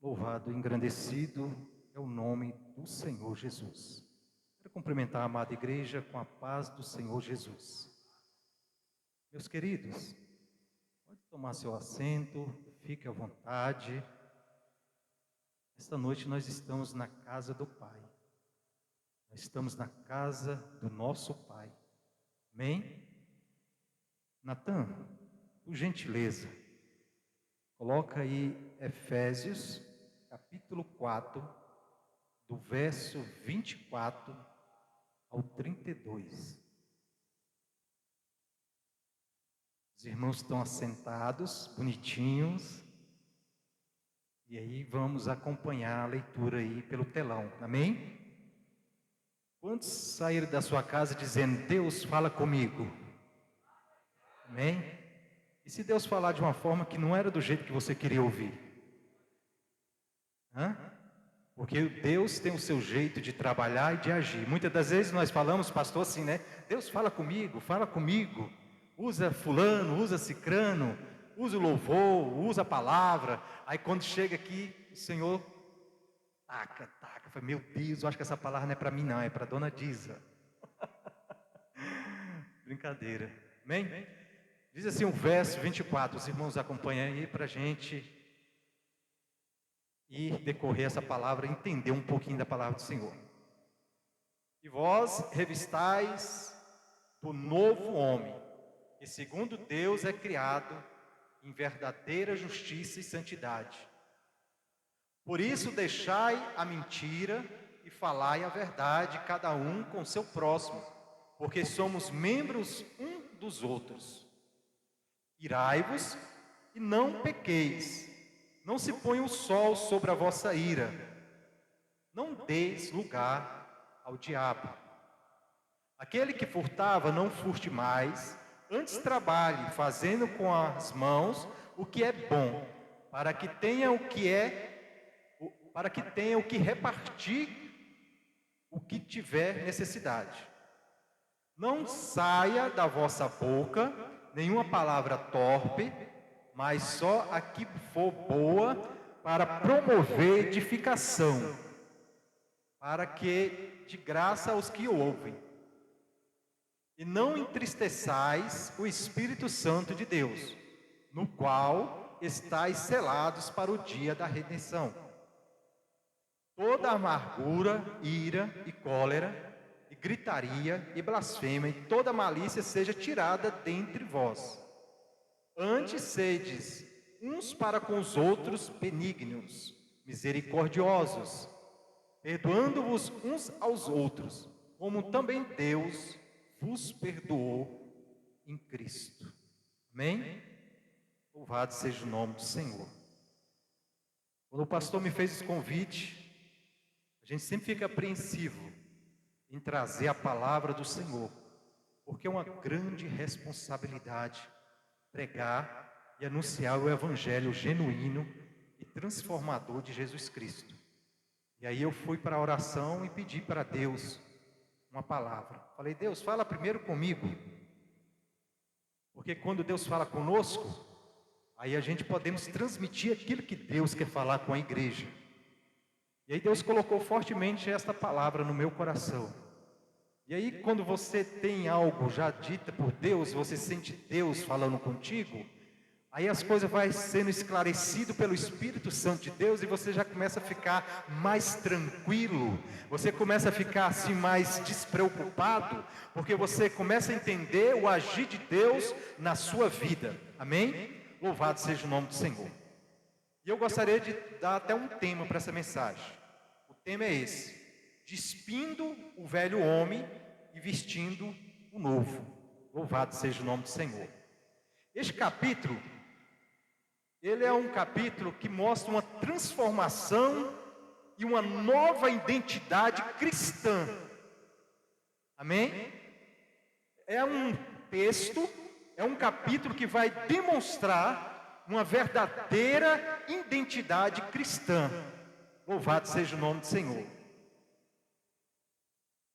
Louvado e engrandecido é o nome do Senhor Jesus. Quero cumprimentar a amada igreja com a paz do Senhor Jesus. Meus queridos, pode tomar seu assento, fique à vontade. Esta noite nós estamos na casa do Pai. Nós estamos na casa do nosso Pai. Amém? Natan, por gentileza, coloca aí Efésios, capítulo 4, do verso 24 ao 32. Os irmãos estão assentados, bonitinhos, e aí vamos acompanhar a leitura aí pelo telão, amém? Quantos saíram da sua casa dizendo, Deus fala comigo? Amém? E se Deus falar de uma forma que não era do jeito que você queria ouvir? Porque Deus tem o seu jeito de trabalhar e de agir. Muitas das vezes nós falamos, pastor, assim, né? Deus fala comigo, usa fulano, usa cicrano, usa o louvor, usa a palavra. Aí quando chega aqui, o Senhor taca. Fala, meu Deus, eu acho que essa palavra não é para mim não, é para dona Diza. Brincadeira, amém? Diz assim o verso 24, os irmãos acompanham aí para a gente e decorrer essa palavra, entender um pouquinho da palavra do Senhor. E vós revistais do novo homem, que segundo Deus é criado em verdadeira justiça e santidade. Por isso deixai a mentira e falai a verdade, cada um com seu próximo, porque somos membros um dos outros. Irai-vos e não pequeis. Não se ponha o sol sobre a vossa ira. Não deis lugar ao diabo. Aquele que furtava, não furte mais. Antes trabalhe, fazendo com as mãos o que é bom, para que tenha o que repartir o que tiver necessidade. Não saia da vossa boca nenhuma palavra torpe, mas só a que for boa para promover edificação, para que de graça aos que ouvem. E não entristeçais o Espírito Santo de Deus, no qual estáis selados para o dia da redenção. Toda amargura, ira e cólera, e gritaria e blasfêmia, e toda malícia seja tirada dentre vós. Antes sedes uns para com os outros benignos, misericordiosos, perdoando-vos uns aos outros, como também Deus vos perdoou em Cristo. Amém? Louvado seja o nome do Senhor. Quando o pastor me fez esse convite, a gente sempre fica apreensivo em trazer a palavra do Senhor, porque é uma grande responsabilidade pregar e anunciar o evangelho genuíno e transformador de Jesus Cristo. E aí eu fui para a oração e pedi para Deus uma palavra. Falei, Deus, fala primeiro comigo, porque quando Deus fala conosco, aí a gente podemos transmitir aquilo que Deus quer falar com a igreja. E aí Deus colocou fortemente esta palavra no meu coração. E aí quando você tem algo já dito por Deus, você sente Deus falando contigo, aí as coisas vão sendo esclarecidas pelo Espírito Santo de Deus e você já começa a ficar mais tranquilo, você começa a ficar assim mais despreocupado, porque você começa a entender o agir de Deus na sua vida, amém? Louvado seja o nome do Senhor. E eu gostaria de dar até um tema para essa mensagem. O tema é esse: despindo o velho homem e vestindo o novo. Louvado seja o nome do Senhor. Este capítulo, ele é um capítulo que mostra uma transformação e uma nova identidade cristã. Amém? É um texto, é um capítulo que vai demonstrar uma verdadeira identidade cristã. Louvado seja o nome do Senhor.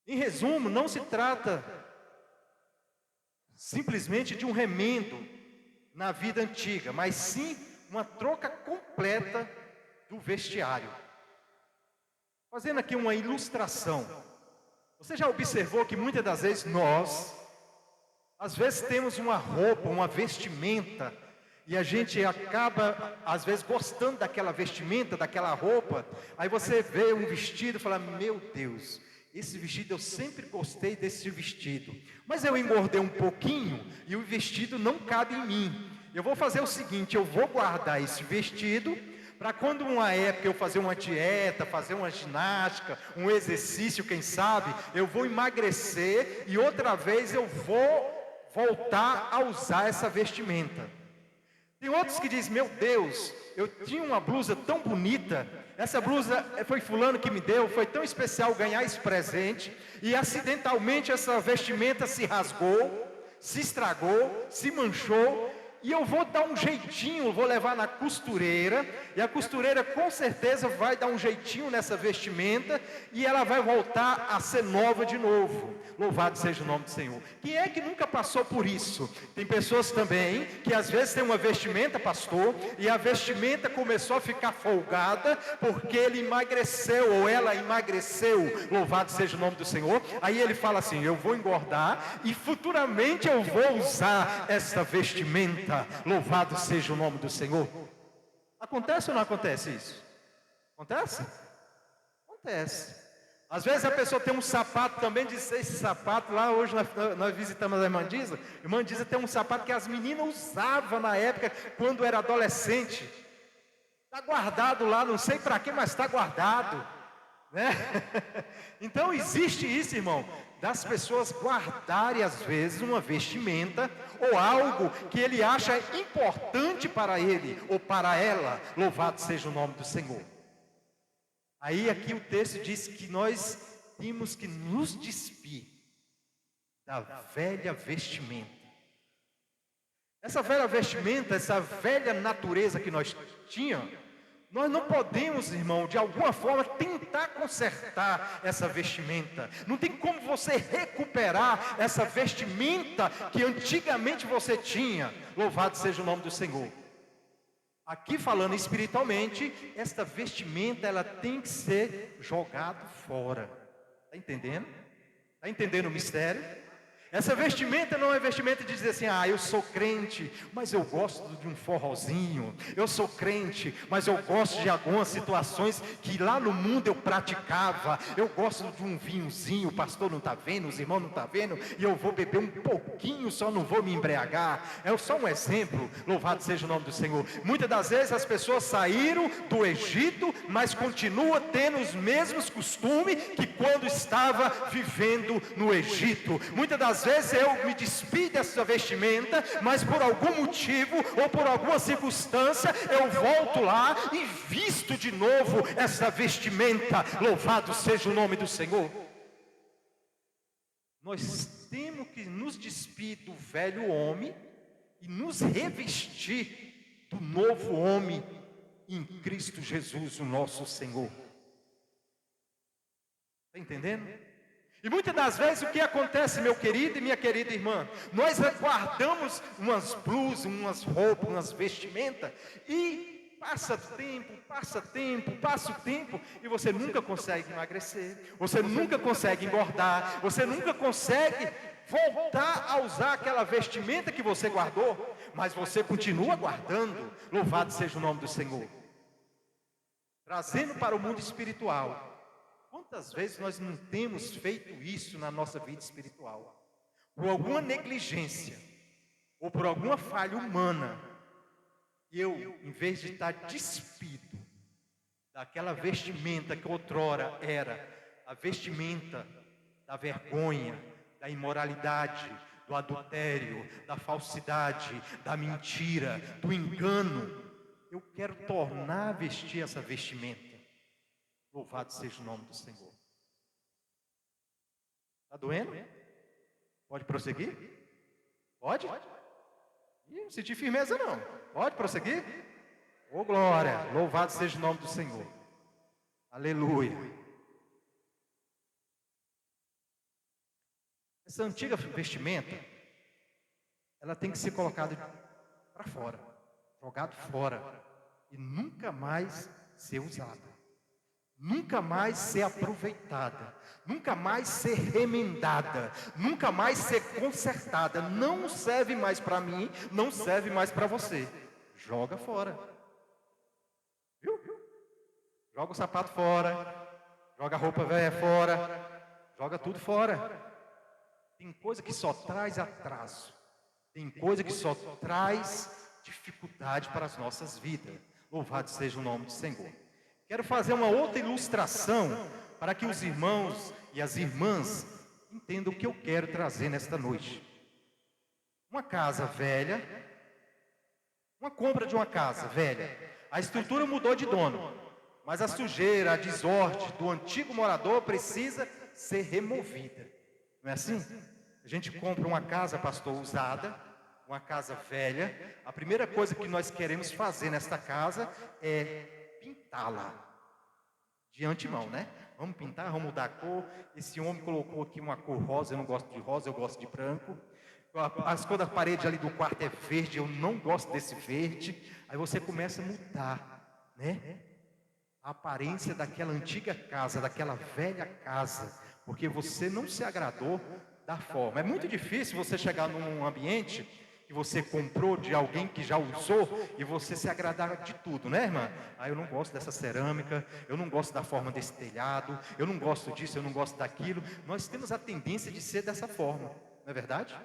Em resumo, não se trata simplesmente de um remendo na vida antiga, mas sim uma troca completa do vestiário. Fazendo aqui uma ilustração. Você já observou que muitas das vezes nós, às vezes temos uma roupa, uma vestimenta, e a gente acaba, às vezes, gostando daquela vestimenta, daquela roupa. Aí você vê um vestido e fala, meu Deus, esse vestido, eu sempre gostei desse vestido. Mas eu engordei um pouquinho e o vestido não cabe em mim. Eu vou fazer o seguinte, eu vou guardar esse vestido para quando uma época eu fazer uma dieta, fazer uma ginástica, um exercício, quem sabe, eu vou emagrecer e outra vez eu vou voltar a usar essa vestimenta. Tem outros que dizem, meu Deus, eu tinha uma blusa tão bonita, essa blusa foi fulano que me deu, foi tão especial ganhar esse presente, e acidentalmente essa vestimenta se rasgou, se estragou, se manchou, e eu vou dar um jeitinho, vou levar na costureira, e a costureira com certeza vai dar um jeitinho nessa vestimenta, e ela vai voltar a ser nova de novo. Louvado seja o nome do Senhor. Quem é que nunca passou por isso? Tem pessoas também que às vezes tem uma vestimenta, pastor, e a vestimenta começou a ficar folgada, porque ele emagreceu, ou ela emagreceu. Louvado seja o nome do Senhor. Aí ele fala assim, eu vou engordar, e futuramente eu vou usar essa vestimenta. Louvado seja o nome do Senhor. Acontece ou não acontece isso? Acontece? Acontece. Às vezes a pessoa tem um sapato também, diz esse sapato lá, hoje nós visitamos a irmã Diza. A irmã Diza tem um sapato que as meninas usavam na época, quando era adolescente. Está guardado lá, não sei para quê, mas está guardado, né? Então existe isso, irmão, das pessoas guardarem às vezes uma vestimenta ou algo que ele acha importante para ele ou para ela. Louvado seja o nome do Senhor. Aí aqui o texto diz que nós temos que nos despir da velha vestimenta. Essa velha vestimenta, essa velha natureza que nós tínhamos, nós não podemos, irmão, de alguma forma tentar consertar essa vestimenta. Não tem como você recuperar essa vestimenta que antigamente você tinha. Louvado seja o nome do Senhor. Aqui falando espiritualmente, esta vestimenta ela tem que ser jogada fora. Está entendendo? Está entendendo o mistério? Essa vestimenta não é vestimenta de dizer assim, eu sou crente, mas eu gosto de um forrozinho. Eu sou crente, mas eu gosto de algumas situações que lá no mundo eu praticava. Eu gosto de um vinhozinho, o pastor não está vendo, os irmãos não estão vendo, e eu vou beber um pouquinho, só não vou me embriagar. É só um exemplo, louvado seja o nome do Senhor. Muitas das vezes as pessoas saíram do Egito, mas continuam tendo os mesmos costumes que quando estava vivendo no Egito. Muitas das vezes eu me despido dessa vestimenta, mas por algum motivo ou por alguma circunstância eu volto lá e visto de novo essa vestimenta. Louvado seja o nome do Senhor. Nós temos que nos despir do velho homem e nos revestir do novo homem em Cristo Jesus, o nosso Senhor. Está entendendo? E muitas das vezes o que acontece, meu querido e minha querida irmã, nós guardamos umas blusas, umas roupas, umas vestimentas, e passa o tempo, e você nunca consegue emagrecer, você nunca consegue engordar, você nunca consegue voltar a usar aquela vestimenta que você guardou, mas você continua guardando. Louvado seja o nome do Senhor. Trazendo para o mundo espiritual. Quantas vezes nós não temos feito isso na nossa vida espiritual? Por alguma negligência, ou por alguma falha humana, eu, em vez de estar despido daquela vestimenta que outrora era a vestimenta da vergonha, da imoralidade, do adultério, da falsidade, da mentira, do engano, eu quero tornar a vestir essa vestimenta. Louvado seja o nome do Senhor. Está doendo? Pode prosseguir? Pode? Ih, não senti firmeza não. Pode prosseguir? Ô glória, louvado seja o nome do Senhor. Aleluia. Essa antiga vestimenta, ela tem que ser colocada para fora, jogado fora, e nunca mais ser usada, nunca mais ser aproveitada, nunca mais ser remendada, nunca mais ser consertada. Não serve mais para mim, não serve mais para você. Joga fora. Viu? Joga o sapato fora, joga a roupa velha fora, joga tudo fora. Tem coisa que só traz atraso, tem coisa que só traz dificuldade para as nossas vidas. Louvado seja o nome do Senhor. Quero fazer uma outra ilustração para que os irmãos e as irmãs entendam o que eu quero trazer nesta noite. Uma casa velha, uma compra de uma casa velha, a estrutura mudou de dono, mas a sujeira, a desordem do antigo morador precisa ser removida. Não é assim? A gente compra uma casa, pastor, usada, uma casa velha. A primeira coisa que nós queremos fazer nesta casa é pintá-la. De antemão, né? Vamos pintar, vamos mudar a cor. Esse homem colocou aqui uma cor rosa, eu não gosto de rosa, eu gosto de branco. As cores da parede ali do quarto é verde, eu não gosto desse verde. Aí você começa a mudar, né? A aparência daquela antiga casa, daquela velha casa, porque você não se agradou da forma. É muito difícil você chegar num ambiente que você comprou de alguém que já usou e você se agradar de tudo, né, irmã? Eu não gosto dessa cerâmica, eu não gosto da forma desse telhado, eu não gosto disso, eu não gosto daquilo. Nós temos a tendência de ser dessa forma, não é verdade?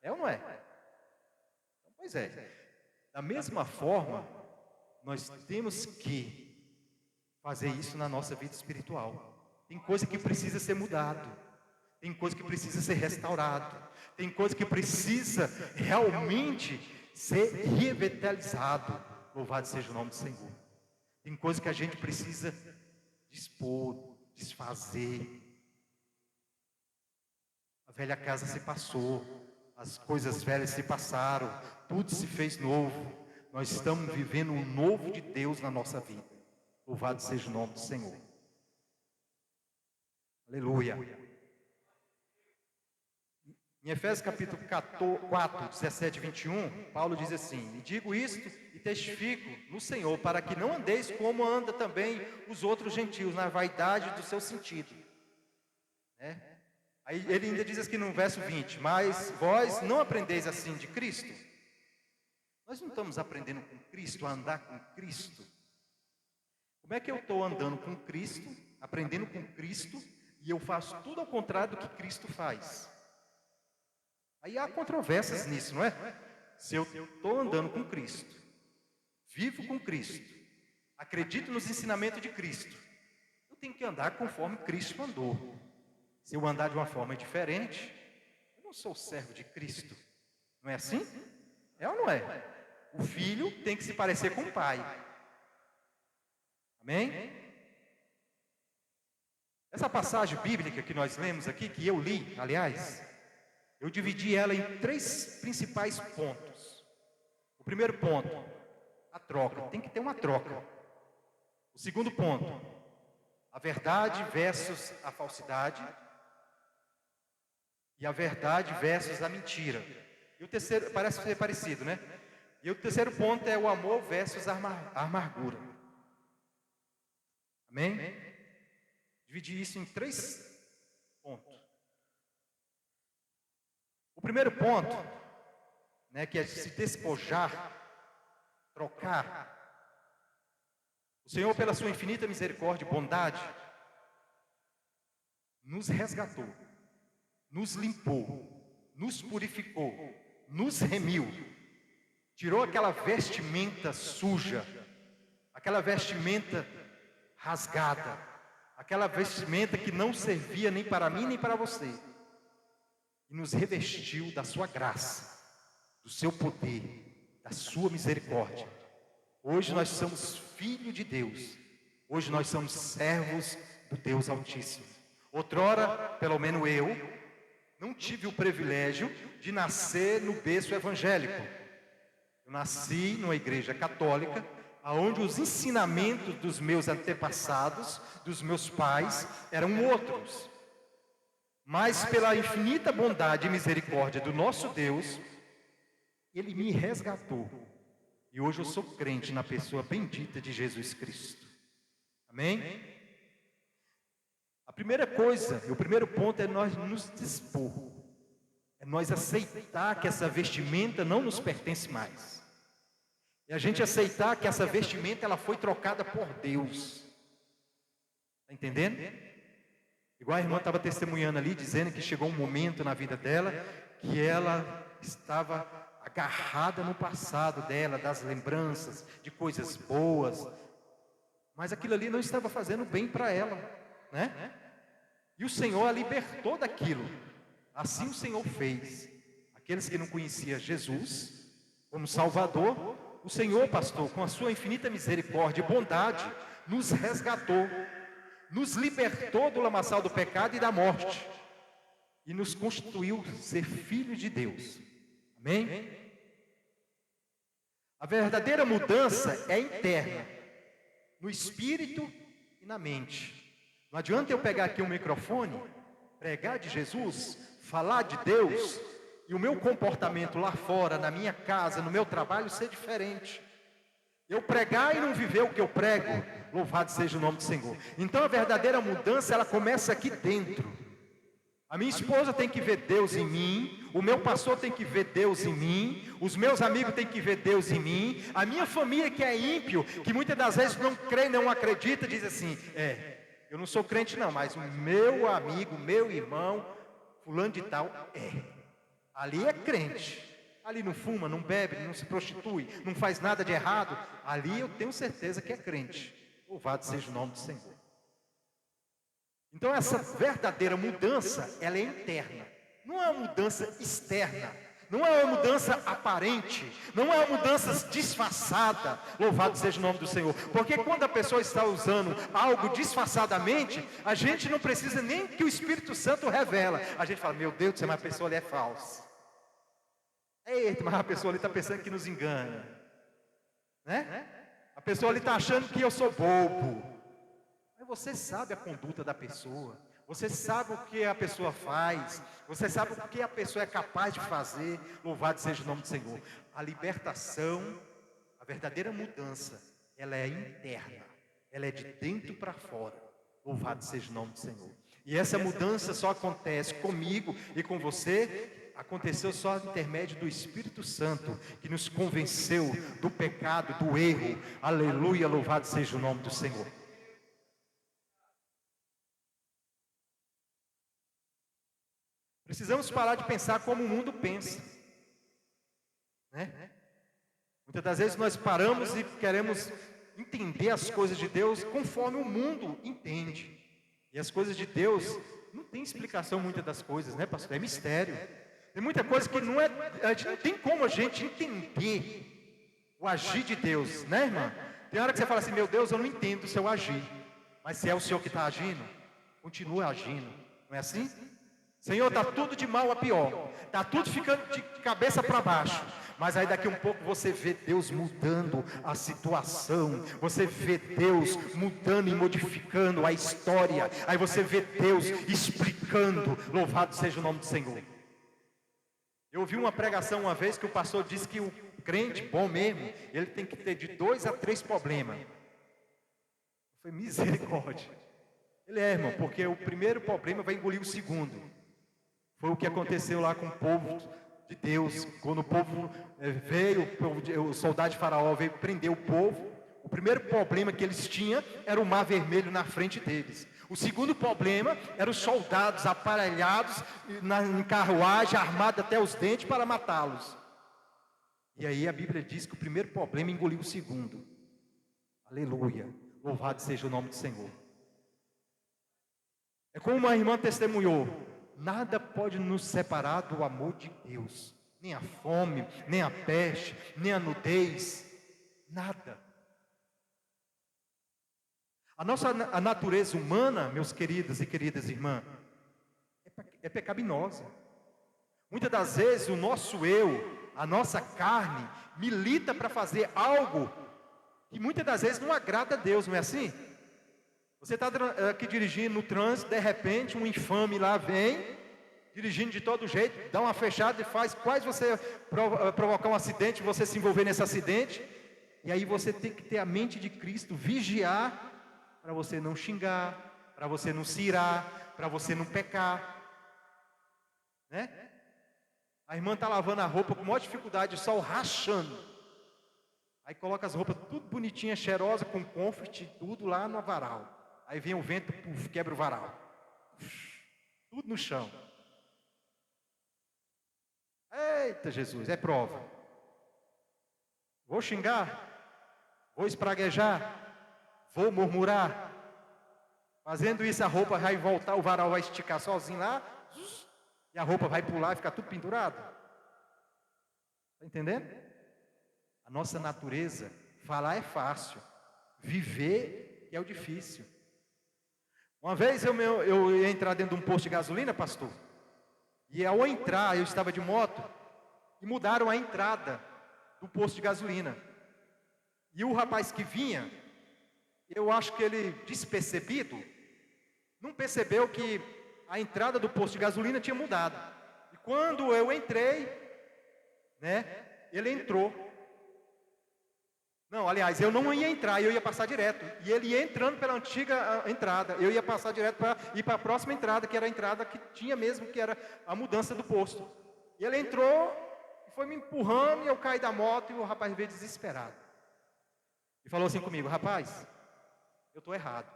É ou não é? Pois é. Da mesma forma, nós temos que fazer isso na nossa vida espiritual. Tem coisa que precisa ser mudado, tem coisa que precisa ser restaurado, tem coisa que precisa realmente ser revitalizado. Louvado seja o nome do Senhor. Tem coisa que a gente precisa dispor, desfazer. A velha casa se passou, as coisas velhas se passaram, tudo se fez novo. Nós estamos vivendo o novo de Deus na nossa vida. Louvado seja o nome do Senhor. Aleluia. Em Efésios capítulo 4, 17 e 21, Paulo diz assim: e digo isto e testifico no Senhor, para que não andeis como anda também os outros gentios, na vaidade do seu sentido. Aí ele ainda diz aqui no verso 20, mas vós não aprendeis assim de Cristo? Nós não estamos aprendendo com Cristo, a andar com Cristo. Como é que eu estou andando com Cristo, aprendendo com Cristo, e eu faço tudo ao contrário do que Cristo faz? Aí há controvérsias nisso, não é? Se eu estou andando com Cristo, vivo com Cristo, acredito nos ensinamentos de Cristo, eu tenho que andar conforme Cristo andou. Se eu andar de uma forma diferente, eu não sou servo de Cristo. Não é assim? É ou não é? O filho tem que se parecer com o pai. Amém? Essa passagem bíblica que nós lemos aqui, que eu li, aliás, eu dividi ela em 3 principais pontos. O primeiro ponto, a troca. Tem que ter uma troca. O segundo ponto, a verdade versus a falsidade. E a verdade versus a mentira. E o terceiro, parece ser parecido, né? E o terceiro ponto é o amor versus a amargura. Amém? Dividi isso em 3 pontos. O primeiro ponto, né, que é se despojar, trocar. O Senhor, pela sua infinita misericórdia e bondade, nos resgatou, nos limpou, nos purificou, nos remiu, tirou aquela vestimenta suja, aquela vestimenta rasgada, aquela vestimenta que não servia nem para mim nem para você, e nos revestiu da sua graça, do seu poder, da sua misericórdia. Hoje nós somos filhos de Deus, hoje nós somos servos do Deus Altíssimo. Outrora, pelo menos eu, não tive o privilégio de nascer no berço evangélico. Eu nasci numa igreja católica, onde os ensinamentos dos meus antepassados, dos meus pais, eram outros. Mas pela infinita bondade e misericórdia do nosso Deus, Ele me resgatou. E hoje eu sou crente na pessoa bendita de Jesus Cristo. Amém? A primeira coisa, o primeiro ponto é nós nos dispor. É nós aceitar que essa vestimenta não nos pertence mais. E a gente aceitar que essa vestimenta ela foi trocada por Deus. Está entendendo? Igual a irmã estava testemunhando ali, dizendo que chegou um momento na vida dela que ela estava agarrada no passado dela, das lembranças, de coisas boas. Mas aquilo ali não estava fazendo bem para ela, né? E o Senhor a libertou daquilo. Assim o Senhor fez. Aqueles que não conheciam Jesus como Salvador, o Senhor, pastor, com a sua infinita misericórdia e bondade, nos resgatou, nos libertou do lamaçal do pecado e da morte, e nos constituiu ser filhos de Deus. Amém? A verdadeira mudança é interna, no espírito e na mente. Não adianta eu pegar aqui um microfone, pregar de Jesus, falar de Deus, e o meu comportamento lá fora, na minha casa, no meu trabalho, ser diferente. Eu pregar e não viver o que eu prego, louvado seja o nome do Senhor. Então a verdadeira mudança, ela começa aqui dentro. A minha esposa tem que ver Deus em mim, o meu pastor tem que ver Deus em mim, os meus amigos têm que ver Deus em mim, a minha família que é ímpio, que muitas das vezes não crê, não acredita, diz assim, eu não sou crente não, mas o meu amigo, meu irmão, fulano de tal, ali é crente. Ali não fuma, não bebe, não se prostitui, não faz nada de errado. Ali eu tenho certeza que é crente. Louvado seja o nome do Senhor. Então essa verdadeira mudança, ela é interna. Não é uma mudança externa. Não é uma mudança aparente. Não é uma mudança disfarçada. Louvado seja o nome do Senhor. Porque quando a pessoa está usando algo disfarçadamente, a gente não precisa nem que o Espírito Santo revela. A gente fala, meu Deus do céu, mas a pessoa ali é falsa. Eita, mas a pessoa ali está pensando que nos engana, né? A pessoa ali está achando que eu sou bobo. Mas você sabe a conduta da pessoa, você sabe o que a pessoa faz, você sabe o que a pessoa é capaz de fazer. Louvado seja o nome do Senhor. A libertação, a verdadeira mudança, ela é interna, ela é de dentro para fora. Louvado seja o nome do Senhor. E essa mudança só acontece comigo e com você. Aconteceu só no intermédio do Espírito Santo, que nos convenceu do pecado, do erro. Aleluia, louvado seja o nome do Senhor. Precisamos parar de pensar como o mundo pensa, né? Muitas das vezes nós paramos e queremos entender as coisas de Deus conforme o mundo entende. E as coisas de Deus não tem explicação muitas das coisas, né, pastor? É mistério. Tem muita coisa que não tem como a gente entender o agir de Deus, né, irmã? Tem hora que você fala assim, meu Deus, eu não entendo o seu agir. Mas se é o Senhor que está agindo, continua agindo. Não é assim? Senhor, está tudo de mal a pior. Está tudo ficando de cabeça para baixo. Mas aí daqui um pouco você vê Deus mudando a situação. Você vê Deus mudando e modificando a história. Aí você vê Deus explicando. Louvado seja o nome do Senhor. Eu ouvi uma pregação uma vez que o pastor disse que o crente bom mesmo, ele tem que ter de 2 a 3 problemas. Foi misericórdia. Ele irmão, porque o primeiro problema vai engolir o segundo. Foi o que aconteceu lá com o povo de Deus. Quando o povo veio, o soldado de Faraó veio prender o povo. O primeiro problema que eles tinham era o mar vermelho na frente deles. O segundo problema era os soldados aparelhados em carruagem, armados até os dentes para matá-los. E aí a Bíblia diz que o primeiro problema engoliu o segundo. Aleluia, louvado seja o nome do Senhor. É como uma irmã testemunhou, nada pode nos separar do amor de Deus. Nem a fome, nem a peste, nem a nudez, nada. A natureza humana, meus queridos e queridas irmãs, é pecaminosa. Muitas das vezes o nosso eu, a nossa carne, milita para fazer algo que muitas das vezes não agrada a Deus, não é assim? Você está aqui dirigindo no trânsito, de repente um infame lá vem, dirigindo de todo jeito, dá uma fechada e faz quase você provocar um acidente, você se envolver nesse acidente. E aí você tem que ter a mente de Cristo, vigiar para você não xingar, para você não se irar, para você não pecar, né? A irmã está lavando a roupa com maior dificuldade, o sol rachando. Aí coloca as roupas tudo bonitinha, cheirosa, com comfort, tudo lá no varal. Aí vem o vento, puf, quebra o varal. Tudo no chão. Eita Jesus, é prova. Vou xingar? Vou espraguejar? Vou murmurar? Fazendo isso a roupa vai voltar, o varal vai esticar sozinho lá, e a roupa vai pular e ficar tudo pendurado. Está entendendo? A nossa natureza, falar é fácil, viver é o difícil. Uma vez eu ia entrar dentro de um posto de gasolina, pastor, e ao entrar, eu estava de moto, e mudaram a entrada do posto de gasolina. E o rapaz que vinha, eu acho que ele, despercebido, não percebeu que a entrada do posto de gasolina tinha mudado. E quando eu entrei, né, ele entrou. Não, aliás, eu não ia entrar, eu ia passar direto. E ele ia entrando pela antiga entrada. Eu ia passar direto para ir para a próxima entrada, que era a entrada que tinha mesmo, que era a mudança do posto. E ele entrou e foi me empurrando, e eu caí da moto, e o rapaz veio desesperado. E falou assim comigo: rapaz, eu estou errado.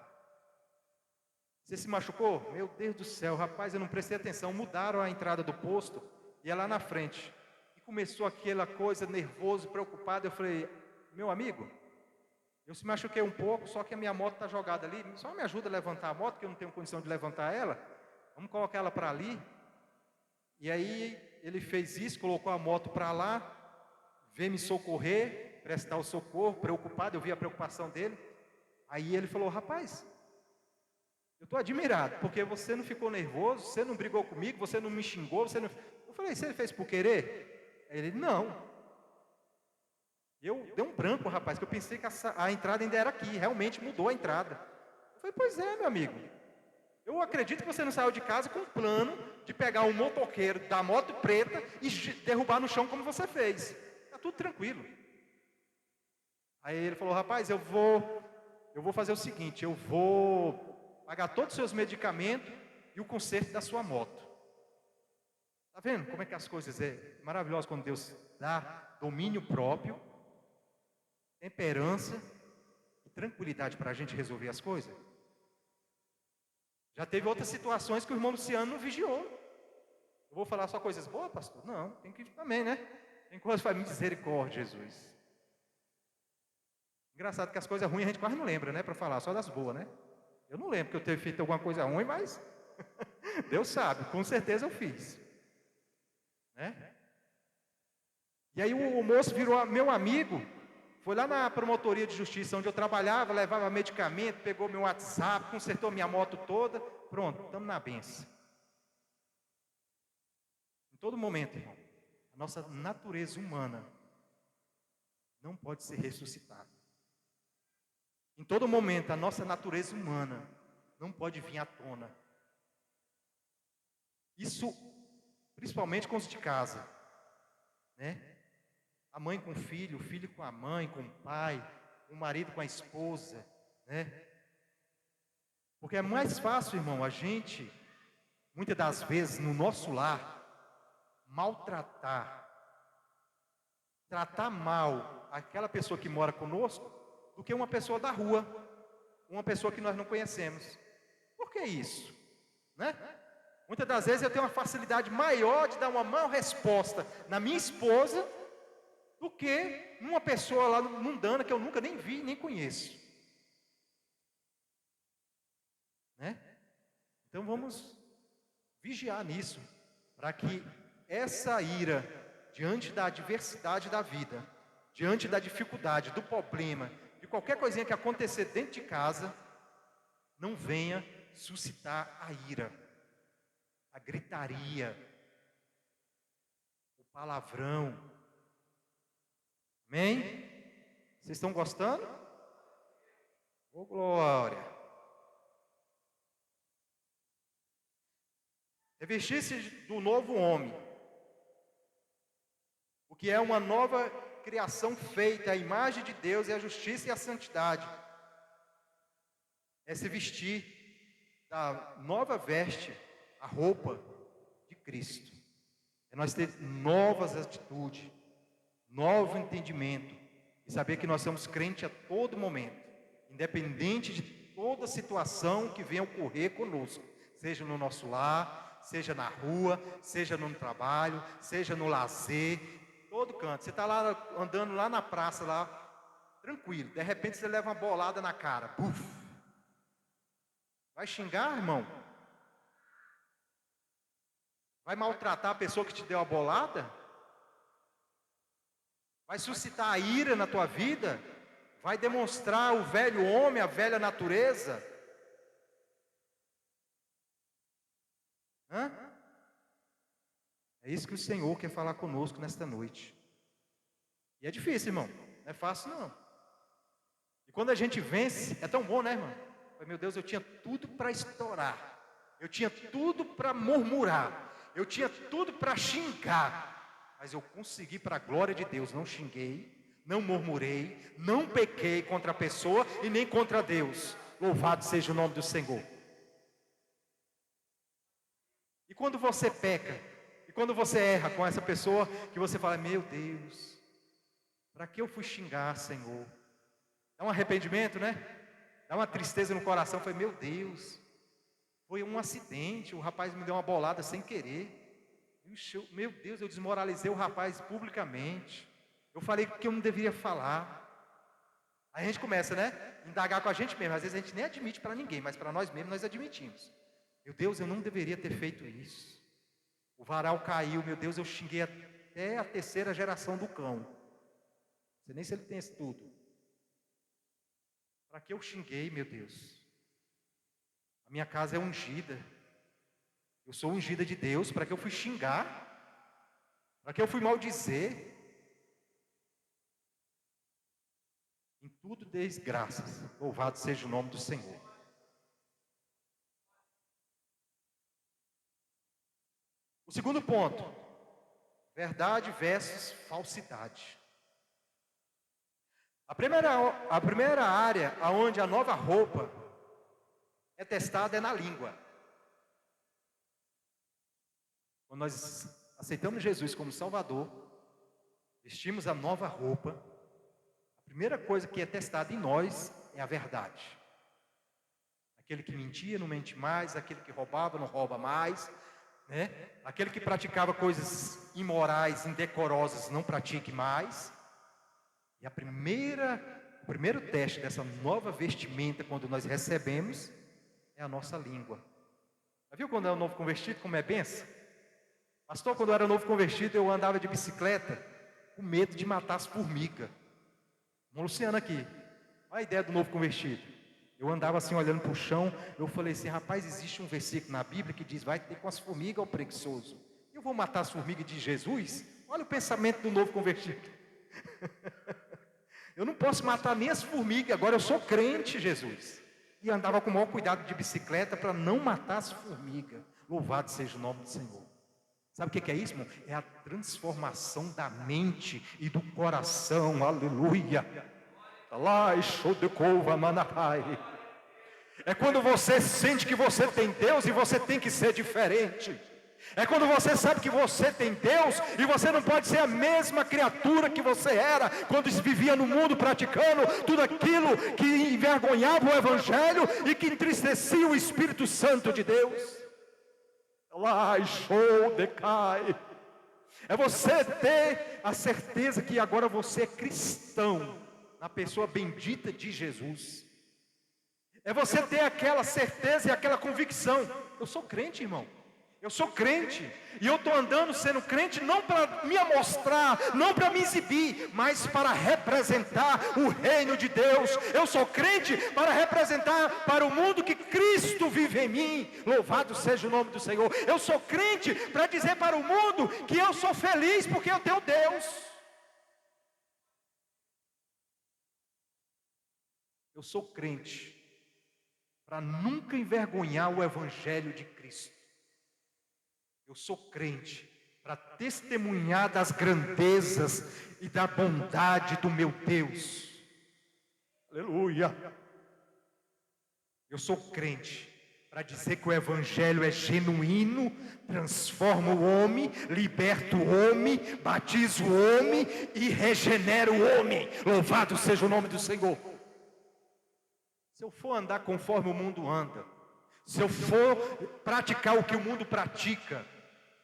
Você se machucou? Meu Deus do céu, rapaz, eu não prestei atenção. Mudaram a entrada do posto e é lá na frente. E começou aquela coisa, nervoso, preocupado. Eu falei: meu amigo, eu se machuquei um pouco, só que a minha moto está jogada ali. Só me ajuda a levantar a moto, que eu não tenho condição de levantar ela. Vamos colocar ela para ali. E aí ele fez isso, colocou a moto para lá, veio me socorrer, prestar o socorro, preocupado. Eu vi a preocupação dele. Aí ele falou: rapaz, eu estou admirado, porque você não ficou nervoso, você não brigou comigo, você não me xingou, você não... Eu falei: você fez por querer? Aí ele: não. Eu dei um branco, rapaz, que eu pensei que a entrada ainda era aqui, realmente mudou a entrada. Eu falei: pois é, meu amigo. Eu acredito que você não saiu de casa com um plano de pegar um motoqueiro da moto preta e derrubar no chão como você fez. Está tudo tranquilo. Aí ele falou: rapaz, eu vou fazer o seguinte, eu vou pagar todos os seus medicamentos e o conserto da sua moto. Está vendo como é que as coisas é maravilhoso quando Deus dá domínio próprio, temperança e tranquilidade para a gente resolver as coisas? Já teve outras situações que o irmão Luciano não vigiou. Eu vou falar só coisas boas, pastor? Não, tem que ir também, né? Tem coisas para misericórdia, Jesus. Engraçado que as coisas ruins a gente quase não lembra, né? Para falar só das boas, né? Eu não lembro que eu tenha feito alguma coisa ruim, mas Deus sabe, com certeza eu fiz, né? E aí o moço virou meu amigo, foi lá na promotoria de justiça onde eu trabalhava, levava medicamento, pegou meu WhatsApp, consertou minha moto toda, pronto, estamos na benção. Em todo momento, irmão, a nossa natureza humana não pode ser ressuscitada. Em todo momento, a nossa natureza humana não pode vir à tona. Isso, principalmente com os de casa, né? A mãe com o filho com a mãe, com o pai, o marido com a esposa, né? Porque é mais fácil, irmão, a gente, muitas das vezes, no nosso lar, maltratar, tratar mal aquela pessoa que mora conosco, do que uma pessoa da rua, uma pessoa que nós não conhecemos. Por que isso? Né? Muitas das vezes eu tenho uma facilidade maior de dar uma má resposta na minha esposa do que numa pessoa lá mundana que eu nunca nem vi, nem conheço. Né? Então vamos vigiar nisso, para que essa ira, diante da adversidade da vida, diante da dificuldade, do problema, de qualquer coisinha que acontecer dentro de casa, não venha suscitar a ira, a gritaria, o palavrão. Amém? Vocês estão gostando? Ô glória! Revestir-se do novo homem, o que é uma nova criação feita à imagem de Deus, e a justiça e a santidade. é se vestir da nova veste, a roupa de Cristo. É nós ter novas atitudes, novo entendimento, e saber que nós somos crentes a todo momento, independente de toda situação que venha ocorrer conosco, seja no nosso lar, seja na rua, seja no trabalho, seja no lazer, todo canto. Você está lá andando lá na praça, lá, tranquilo, de repente você leva uma bolada na cara, buf. Vai xingar, irmão? Vai maltratar a pessoa que te deu a bolada? Vai suscitar a ira na tua vida? Vai demonstrar o velho homem, a velha natureza? Hã? É isso que o Senhor quer falar conosco nesta noite. E é difícil, irmão. Não é fácil, não. E quando a gente vence, é tão bom, né, irmão? Meu Deus, eu tinha tudo para estourar. Eu tinha tudo para murmurar. Eu tinha tudo para xingar. Mas eu consegui, para a glória de Deus. Não xinguei, não murmurei, não pequei contra a pessoa e nem contra Deus. Louvado seja o nome do Senhor. E quando você peca, e quando você erra com essa pessoa, que você fala, meu Deus, para que eu fui xingar, Senhor? Dá um arrependimento, né? Dá uma tristeza no coração. Foi, meu Deus, foi um acidente, o rapaz me deu uma bolada sem querer. Meu Deus, eu desmoralizei o rapaz publicamente. Eu falei que eu não deveria falar. Aí a gente começa, né? Indagar com a gente mesmo. Às vezes a gente nem admite para ninguém, mas para nós mesmos nós admitimos. Meu Deus, eu não deveria ter feito isso. O varal caiu, meu Deus, eu xinguei até a terceira geração do cão. Não sei nem se ele tem isso tudo. Para que eu xinguei, meu Deus? A minha casa é ungida. Eu sou ungida de Deus. Para que eu fui xingar? Para que eu fui maldizer? Em tudo deis graças. Louvado seja o nome do Senhor. O segundo ponto. Verdade versus falsidade. A primeira área onde a nova roupa é testada é na língua. Quando nós aceitamos Jesus como Salvador, vestimos a nova roupa, a primeira coisa que é testada em nós é a verdade. Aquele que mentia não mente mais, aquele que roubava não rouba mais, né? Aquele que praticava coisas imorais, indecorosas, não pratique mais. E o primeiro teste dessa nova vestimenta, quando nós recebemos, é a nossa língua. Já viu quando é um novo convertido, como é benção? Pastor, quando eu era novo convertido, eu andava de bicicleta com medo de matar as formigas. Irmão Luciano aqui, olha a ideia do novo convertido. Eu andava assim olhando para o chão, eu falei assim, rapaz, existe um versículo na Bíblia que diz, vai ter com as formigas o preguiçoso. Eu vou matar as formigas de Jesus? Olha o pensamento do novo convertido. Eu não posso matar nem as formigas, agora eu sou crente, Jesus. E andava com o maior cuidado de bicicleta para não matar as formigas. Louvado seja o nome do Senhor. Sabe o que é isso, irmão? É a transformação da mente e do coração, aleluia. É quando você sente que você tem Deus e você tem que ser diferente. É quando você sabe que você tem Deus e você não pode ser a mesma criatura que você era quando vivia no mundo praticando tudo aquilo que envergonhava o Evangelho e que entristecia o Espírito Santo de Deus. É você ter a certeza que agora você é cristão na pessoa bendita de Jesus. É você ter aquela certeza e aquela convicção. Eu sou crente, irmão. Eu sou crente, e eu estou andando sendo crente não para me amostrar, não para me exibir, mas para representar o reino de Deus. Eu sou crente para representar para o mundo que Cristo vive em mim. Louvado seja o nome do Senhor. Eu sou crente para dizer para o mundo que eu sou feliz porque eu tenho Deus. Eu sou crente para nunca envergonhar o Evangelho de Cristo. Eu sou crente para testemunhar das grandezas e da bondade do meu Deus. Aleluia. Eu sou crente para dizer que o Evangelho é genuíno, transforma o homem, liberta o homem, batiza o homem e regenera o homem. Louvado seja o nome do Senhor. Se eu for andar conforme o mundo anda, se eu for praticar o que o mundo pratica,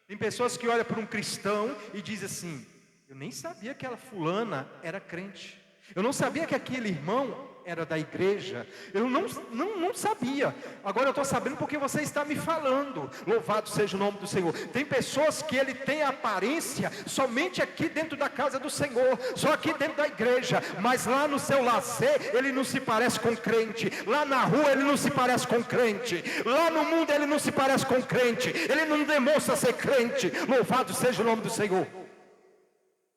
tem pessoas que olham para um cristão e dizem assim: eu nem sabia que aquela fulana era crente. Eu não sabia que aquele irmão era da igreja. Eu não sabia. Agora eu estou sabendo porque você está me falando. Louvado seja o nome do Senhor. Tem pessoas que ele tem a aparência somente aqui dentro da casa do Senhor, só aqui dentro da igreja, mas lá no seu lazer ele não se parece com crente. Lá na rua ele não se parece com crente. Lá no mundo ele não se parece com crente. Ele não demonstra ser crente. Louvado seja o nome do Senhor.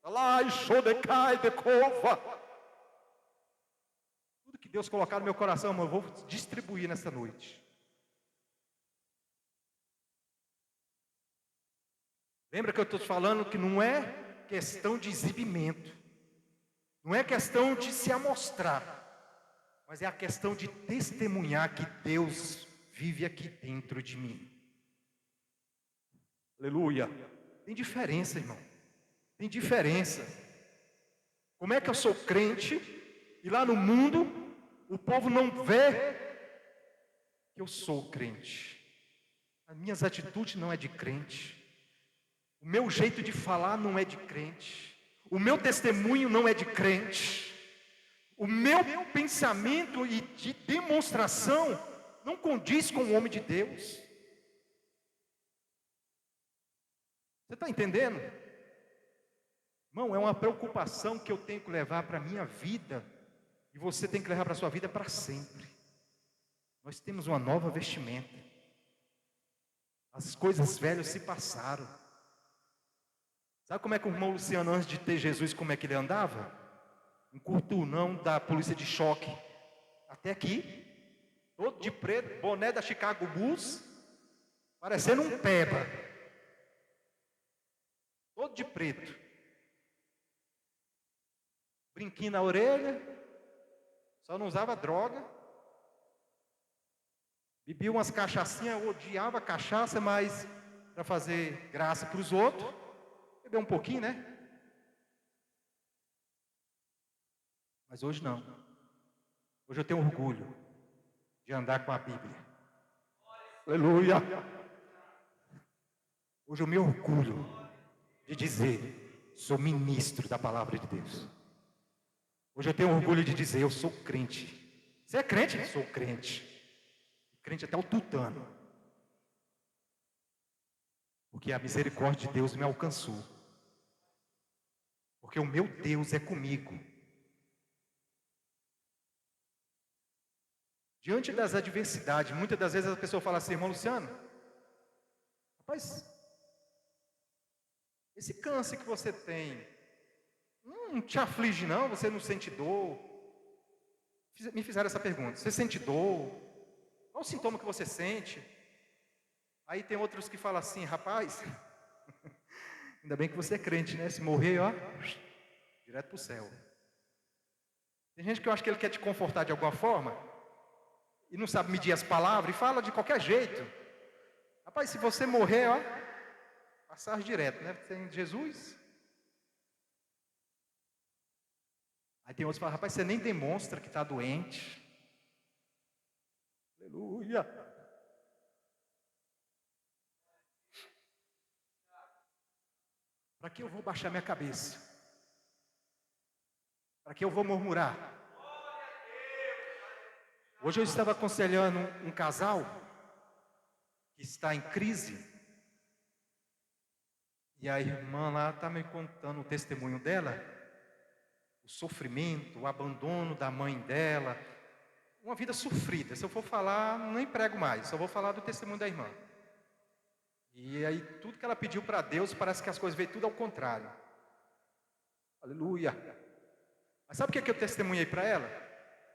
Lá e show de cai de cova. Deus colocar no meu coração, irmão, eu vou distribuir nessa noite. Lembra que eu estou te falando que não é questão de exibimento, não é questão de se amostrar, mas é a questão de testemunhar que Deus vive aqui dentro de mim. Aleluia. Tem diferença, irmão. Tem diferença. Como é que eu sou crente e lá no mundo o povo não vê que eu sou crente? As minhas atitudes não é de crente. O meu jeito de falar não é de crente. O meu testemunho não é de crente. O meu pensamento e de demonstração não condiz com o homem de Deus. Você está entendendo? Irmão, é uma preocupação que eu tenho que levar para a minha vida. E você tem que levar para a sua vida para sempre. Nós temos uma nova vestimenta. As coisas velhas se passaram. Sabe como é que o irmão Luciano, antes de ter Jesus, como é que ele andava? Um curtunão da polícia de choque. Até aqui. Todo de preto, boné da Chicago Bulls. Parecendo um peba. Todo de preto. Brinquinho na orelha. Só não usava droga. Bebia umas cachaçinhas, odiava cachaça, mas para fazer graça para os outros. Bebeu um pouquinho, né? Mas hoje não. Hoje eu tenho orgulho de andar com a Bíblia. Aleluia! Hoje eu me orgulho de dizer: sou ministro da palavra de Deus. Hoje eu tenho orgulho de dizer: eu sou crente. Você é crente? Sou crente. Crente até o tutano. Porque a misericórdia de Deus me alcançou. Porque o meu Deus é comigo. Diante das adversidades, muitas das vezes a pessoa fala assim: irmão Luciano, rapaz, esse câncer que você tem não te aflige não? Você não sente dor? Me fizeram essa pergunta: você sente dor? Qual o sintoma que você sente? Aí tem outros que falam assim: rapaz, ainda bem que você é crente, né? Se morrer, ó, direto para o céu. Tem gente que eu acho que ele quer te confortar de alguma forma e não sabe medir as palavras e fala de qualquer jeito. Rapaz, se você morrer, ó, passar direto, né? Tem Jesus. Aí tem outros que falam: rapaz, você nem demonstra que está doente. Aleluia. Para que eu vou baixar minha cabeça? Para que eu vou murmurar? Hoje eu estava aconselhando um casal que está em crise. E a irmã lá está me contando o testemunho dela. O sofrimento, o abandono da mãe dela. Uma vida sofrida. Se eu for falar, nem prego mais. Só vou falar do testemunho da irmã. E aí tudo que ela pediu para Deus, parece que as coisas veio tudo ao contrário. Aleluia. Mas sabe o que eu testemunhei para ela?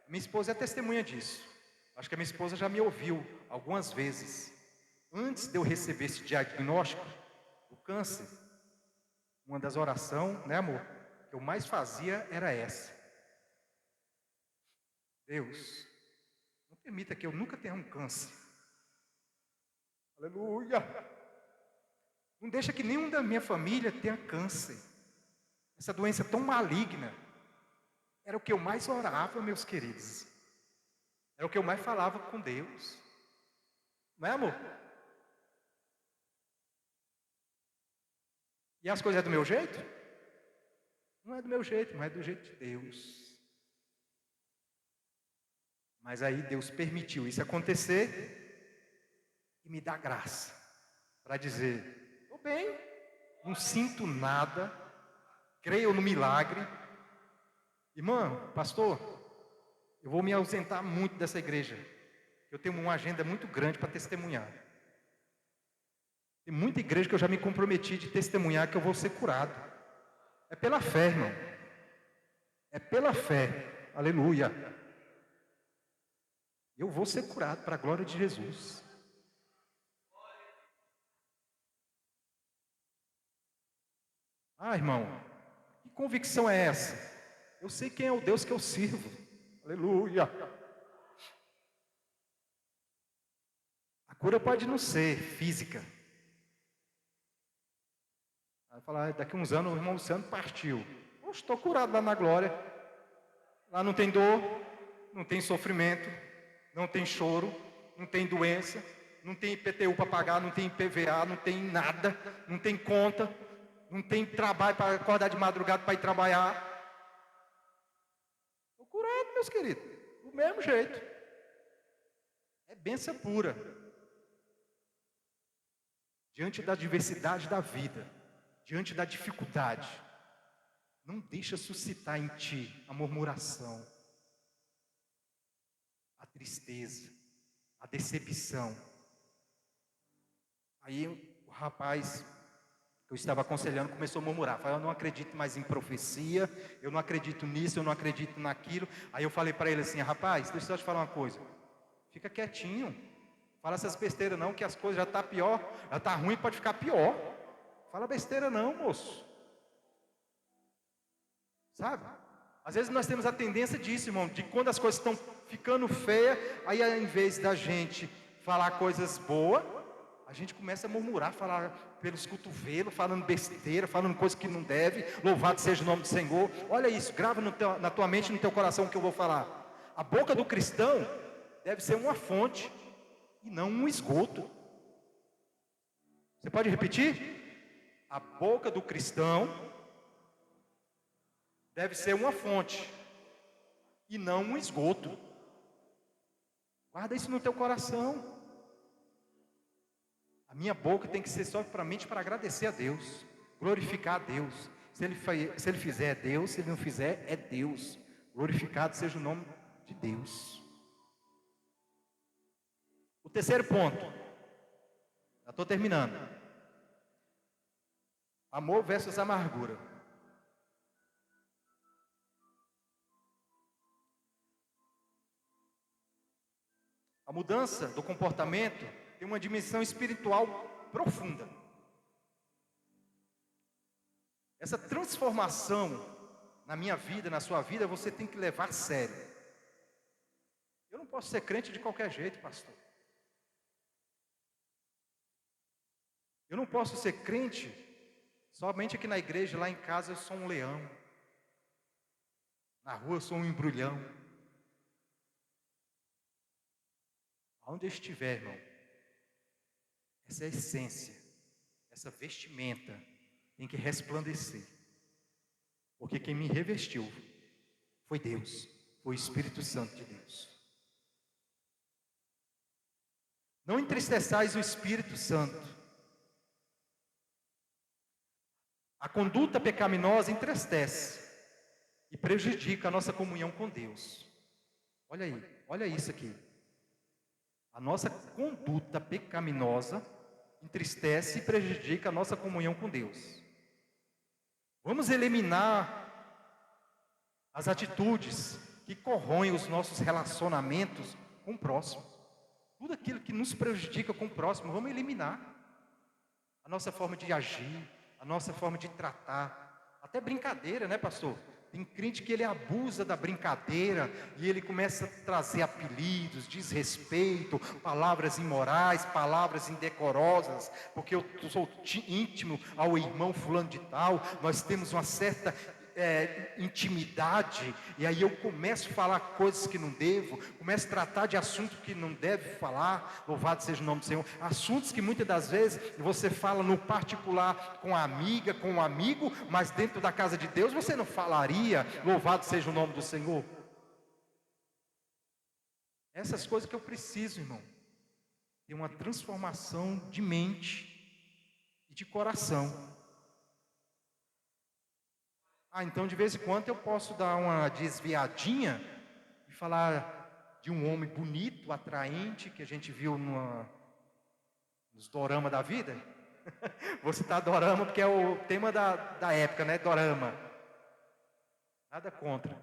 Minha esposa é testemunha disso. Acho que a minha esposa já me ouviu algumas vezes. Antes de eu receber esse diagnóstico do câncer, uma das orações, né, amor, que eu mais fazia era essa: Deus, não permita que eu nunca tenha um câncer. Aleluia! Não deixa que nenhum da minha família tenha câncer. Essa doença tão maligna. Era o que eu mais orava, meus queridos. Era o que eu mais falava com Deus. Não é, amor? E as coisas é do meu jeito? Não é do meu jeito, mas é do jeito de Deus. Mas aí Deus permitiu isso acontecer e me dá graça para dizer: estou bem, não sinto nada, creio no milagre. Irmã, pastor, eu vou me ausentar muito dessa igreja. Eu tenho uma agenda muito grande para testemunhar. Tem muita igreja que eu já me comprometi de testemunhar que eu vou ser curado. É pela fé, irmão. É pela fé. Aleluia. Eu vou ser curado para a glória de Jesus. Ah, irmão, que convicção é essa? Eu sei quem é o Deus que eu sirvo. Aleluia. A cura pode não ser física. Vai falar, daqui a uns anos o irmão Luciano partiu. Poxa, estou curado lá na glória. Lá não tem dor, não tem sofrimento, não tem choro, não tem doença, não tem IPTU para pagar, não tem IPVA, não tem nada, não tem conta, não tem trabalho para acordar de madrugada para ir trabalhar. Estou curado, meus queridos, do mesmo jeito. É bênção pura. Diante da diversidade da vida, diante da dificuldade, não deixa suscitar em ti a murmuração, a tristeza, a decepção. Aí o rapaz que eu estava aconselhando começou a murmurar, falou: eu não acredito mais em profecia, eu não acredito nisso, eu não acredito naquilo. Aí eu falei para ele assim: rapaz, deixa eu te falar uma coisa, fica quietinho, fala essas besteiras não, que as coisas já estão pior, já está ruim, pode ficar pior. Fala besteira não, moço. Sabe? Às vezes nós temos a tendência disso, irmão, de quando as coisas estão ficando feias, aí ao invés da gente falar coisas boas, a gente começa a murmurar, falar pelos cotovelos, falando besteira, falando coisas que não deve. Louvado seja o nome do Senhor. Olha isso, grava na tua mente e no teu coração o que eu vou falar. A boca do cristão deve ser uma fonte e não um esgoto. Você pode repetir? A boca do cristão deve ser uma fonte e não um esgoto. Guarda isso no teu coração. A minha boca tem que ser somente para agradecer a Deus, glorificar a Deus. Se ele fizer, é Deus. Se ele não fizer, é Deus. Glorificado seja o nome de Deus. O terceiro ponto, já estou terminando. Amor versus amargura. A mudança do comportamento tem uma dimensão espiritual profunda. Essa transformação na minha vida, na sua vida, você tem que levar a sério. Eu não posso ser crente de qualquer jeito, pastor. Eu não posso ser crente somente aqui na igreja, lá em casa eu sou um leão. Na rua eu sou um embrulhão. Aonde eu estiver, irmão, essa essência, essa vestimenta tem que resplandecer. Porque quem me revestiu foi Deus, foi o Espírito Santo de Deus. Não entristeçais o Espírito Santo. A conduta pecaminosa entristece e prejudica a nossa comunhão com Deus. Olha aí, olha isso aqui. A nossa conduta pecaminosa entristece e prejudica a nossa comunhão com Deus. Vamos eliminar as atitudes que corroem os nossos relacionamentos com o próximo. Tudo aquilo que nos prejudica com o próximo, vamos eliminar. A nossa forma de agir, a nossa forma de tratar, até brincadeira, né, pastor? Tem crente que ele abusa da brincadeira e ele começa a trazer apelidos, desrespeito, palavras imorais, palavras indecorosas, porque eu sou íntimo ao irmão fulano de tal, nós temos uma certa intimidade, e aí eu começo a falar coisas que não devo, começo a tratar de assuntos que não deve falar, louvado seja o nome do Senhor, assuntos que muitas das vezes você fala no particular com a amiga, com um amigo, mas dentro da casa de Deus você não falaria, louvado seja o nome do Senhor. Essas coisas que eu preciso, irmão, ter uma transformação de mente e de coração. Então de vez em quando eu posso dar uma desviadinha e falar de um homem bonito, atraente, que a gente viu nos dorama da vida. Vou citar dorama porque é o tema da época, né? Dorama. Nada contra.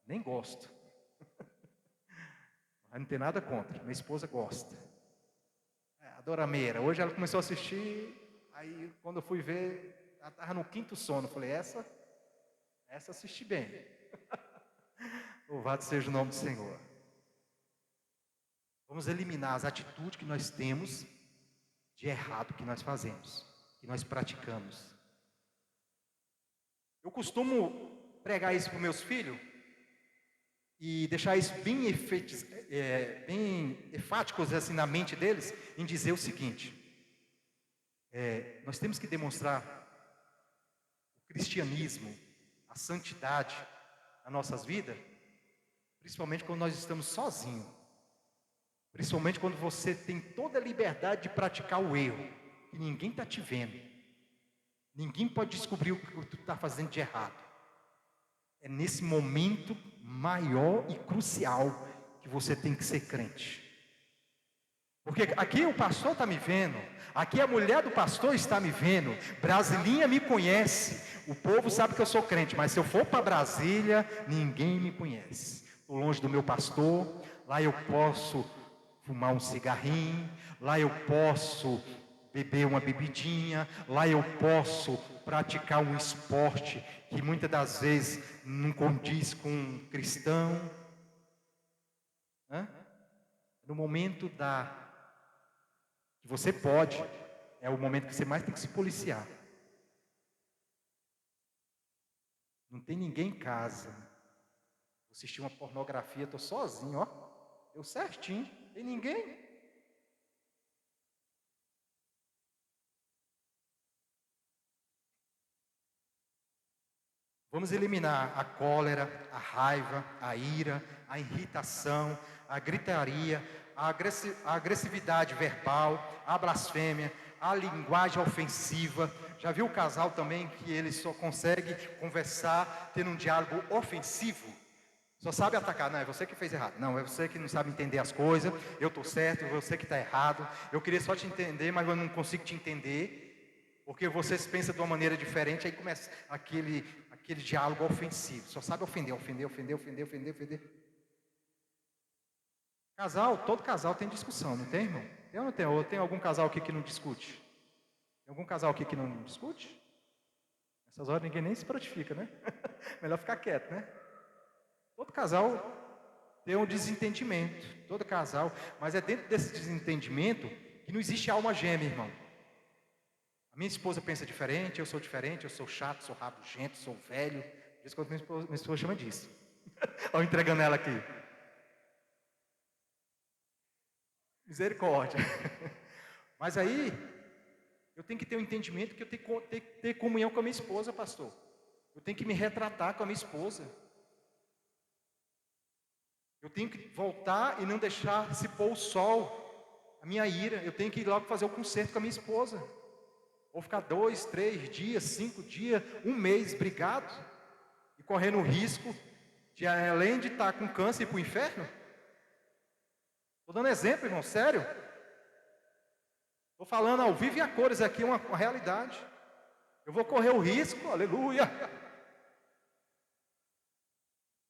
Nem gosto. Mas não tem nada contra. Minha esposa gosta. A dorameira. Hoje ela começou a assistir. Aí quando eu fui ver, ela estava no quinto sono. Eu falei, essa assisti bem. Louvado seja o nome do Senhor. Vamos eliminar as atitudes que nós temos de errado que nós fazemos, que nós praticamos. Eu costumo pregar isso para os meus filhos e deixar isso bem enfáticos assim na mente deles, em dizer o seguinte: nós temos que demonstrar o cristianismo, a santidade nas nossas vidas, principalmente quando nós estamos sozinhos, principalmente quando você tem toda a liberdade de praticar o erro, e ninguém está te vendo, ninguém pode descobrir o que tu está fazendo de errado. É nesse momento maior e crucial que você tem que ser crente. Porque aqui o pastor está me vendo, aqui a mulher do pastor está me vendo, Brasilinha me conhece, o povo sabe que eu sou crente, mas se eu for para Brasília, ninguém me conhece. Estou longe do meu pastor, lá eu posso fumar um cigarrinho, lá eu posso beber uma bebidinha, lá eu posso praticar um esporte que muitas das vezes não condiz com um cristão. No momento que você pode, é o momento que você mais tem que se policiar. Não tem ninguém em casa. Vou assistir uma pornografia, estou sozinho, ó. Deu certinho, não tem ninguém. Vamos eliminar a cólera, a raiva, a ira, a irritação, a gritaria, a agressividade verbal, a blasfêmia, a linguagem ofensiva. Já viu o casal também que ele só consegue conversar tendo um diálogo ofensivo? Só sabe atacar, não, é você que fez errado, não, é você que não sabe entender as coisas, eu estou certo, é você que está errado, eu queria só te entender, mas eu não consigo te entender, porque você pensa de uma maneira diferente, aí começa aquele diálogo ofensivo, só sabe ofender. Todo casal tem discussão, não tem, irmão? Eu não tenho, ou tem algum casal aqui que não discute? Tem algum casal aqui que não discute? Nessas horas ninguém nem se prontifica, né? Melhor ficar quieto, né? Todo casal tem um desentendimento, todo casal, mas é dentro desse desentendimento que não existe alma gêmea, irmão. A minha esposa pensa diferente, eu sou chato, sou rabugento, sou velho. Por isso que minha esposa chama disso. Olha, entregando ela aqui. Misericórdia. Mas aí, eu tenho que ter um entendimento que eu tenho que ter comunhão com a minha esposa, pastor. Eu tenho que me retratar com a minha esposa. Eu tenho que voltar e não deixar se pôr o sol, a minha ira. Eu tenho que ir logo fazer o concerto com a minha esposa. Ou ficar 2, 3 dias, 5 dias, um mês brigado e correndo o risco de, além de estar com câncer, ir para o inferno. Estou dando exemplo, irmão, sério. Estou falando ao vivo e a cores aqui, uma realidade. Eu vou correr o risco, aleluia,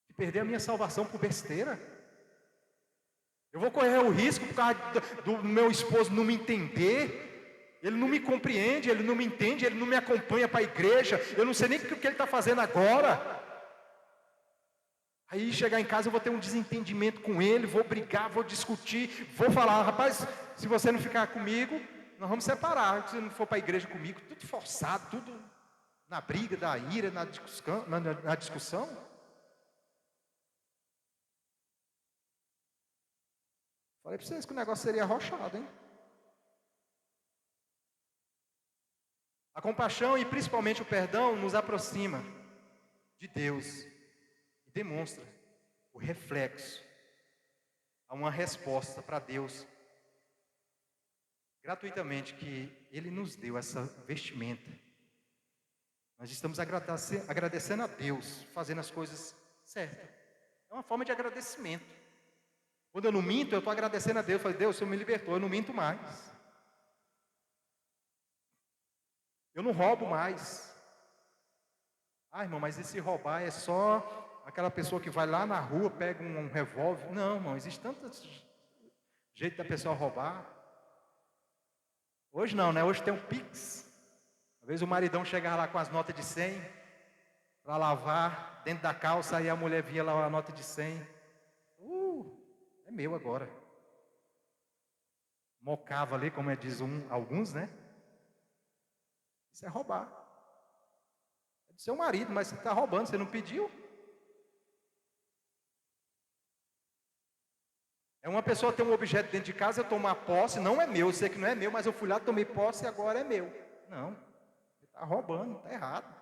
de perder a minha salvação por besteira. Eu vou correr o risco por causa do meu esposo não me entender. Ele não me compreende, ele não me entende, ele não me acompanha para a igreja. Eu não sei nem o que ele está fazendo agora. Aí chegar em casa eu vou ter um desentendimento com ele, vou brigar, vou discutir, vou falar, rapaz, se você não ficar comigo, nós vamos separar. Se você não for para a igreja comigo, tudo forçado, tudo na briga, da ira, na discussão. Falei para vocês que o negócio seria arrochado, hein? A compaixão e principalmente o perdão nos aproxima de Deus e demonstra o reflexo a uma resposta para Deus gratuitamente que Ele nos deu essa vestimenta. Nós estamos agradecendo a Deus, fazendo as coisas certas. É uma forma de agradecimento. Quando eu não minto, eu estou agradecendo a Deus. Eu falei, Deus, o Senhor me libertou, eu não minto mais. Eu não roubo mais. Ah, irmão, mas esse roubar é só aquela pessoa que vai lá na rua, pega um revólver. Não, irmão, existe tanto jeito da pessoa roubar. Hoje não, né? Hoje tem um Pix. Às vezes o maridão chegava lá com as notas de 100 para lavar dentro da calça, aí a mulher via lá a nota de 100. É meu agora. Mocava ali, como diz alguns, né? Isso é roubar. É do seu marido, mas você está roubando, você não pediu. É uma pessoa ter um objeto dentro de casa, eu tomar posse, não é meu, eu sei que não é meu, mas eu fui lá, tomei posse e agora é meu. Não, você está roubando, está errado.